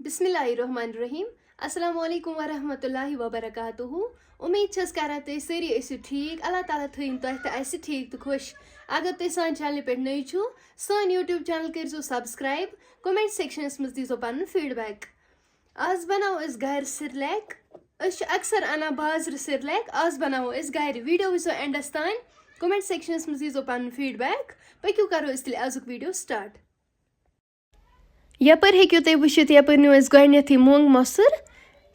बिस्मिल्लाहिर्रहमानिर्रहीम अस्सलाम वालेकुम वरहमतुल्लाहि वबरकातुहू उम्मीद छस करान तुम सारी ऐसो ठीक अल्लाह ताला थयिन तुह तो ऐसे ठीक तो खुश अगर तुम सान चैनल पे नई छो सान यूट्यूब चैनल करो सब्सक्राइब कमेंट सेक्शनस मज दीजो पन फीडबैक आज बनाओ अस घर सिरलैक अक्सर अना बाजार सिरलैक आज बनाओ अस घर वीडियो वो एंडस तान कमेंट सेक्शनस मज दीजो पन फीडबैक पक्यू करो तेल आजुक वीडियो स्टार्ट यपर हेक्यू तुम वुचित यपर न्यू गोडनेथी मोंग मसुर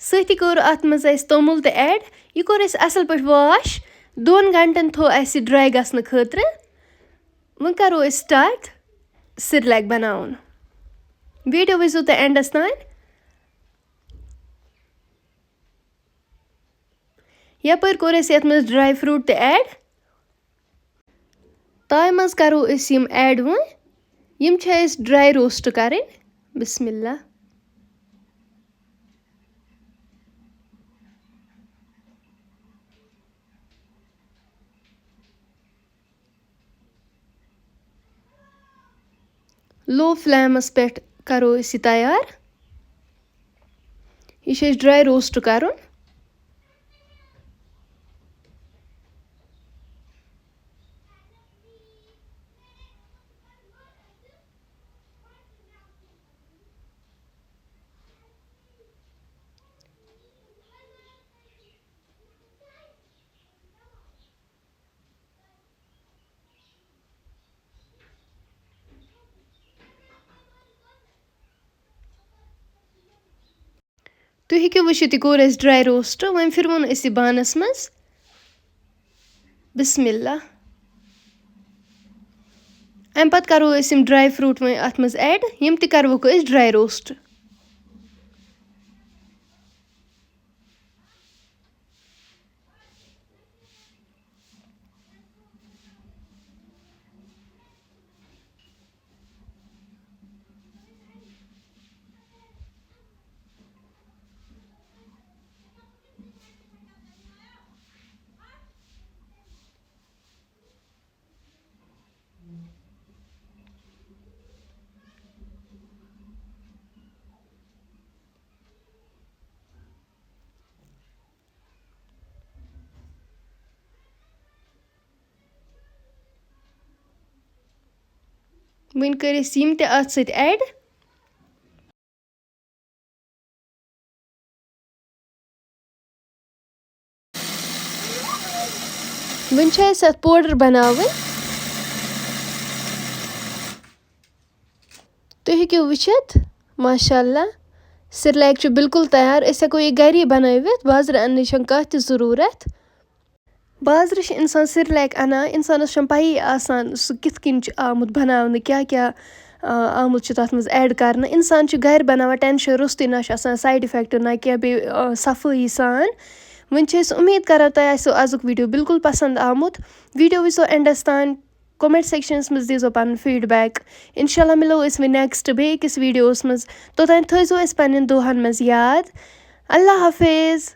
सती कोर अत मज तोमुल तो ऐड यह कोर असल पे वाश 2 घंटन थो ड्राई गसन खतर वो करो स्टार्ट सिरलैक बनाउन वीडियो वो तुम एंडस तान यपर कोर ये मज ड्राई फ्रूट तो ऐड ताय मज करो यम ऐड वो यम ड्राई रोस्ट करें बिस्मिल्लाह लो फ्लेमस पे करो यह तैयार यह ड्राई रोस्ट करुन तुम हेक्यू वुचित यह कोर ड्राई रोस्ट वह फिर वो बानस मज बिस्मिल्लाह अम पत करो यम ड्राई फ्रूट वो अत मज ऐड यम त करवोक ड्राई रोस्ट वन कर यम त अत सत ऐड वन अत पाउडर बनाव तुम हेक्यू वुचित माशाअल्लाह सिरलैक बिल्कुल तैयार हेको यह घर बनवित बाजार अन्न कह ज़रूरत बाजार इंसान सिरलैक अना इंसानस पई आसान सह किथ कन आमुत बनाने क्या क्या आमुत तथ मज ऐड कर इंसान घर बनावान टेंशन रुस्तु ना साइड इफेक्ट ना क्या बे सफाई सान वन उम्मीद कर तुम आसो आजुक वीडियो बिल्कुल पसंद आमुत वीडियो वो एंडस तान कमेंट सेक्शनस मज दीजो पन फीडबैक इंशाल्लाह मिलो वे नेक्स्ट बेकिस वीडियोस मज तोतान थो पन्न दुहन मज याद अल्लाह हाफिज।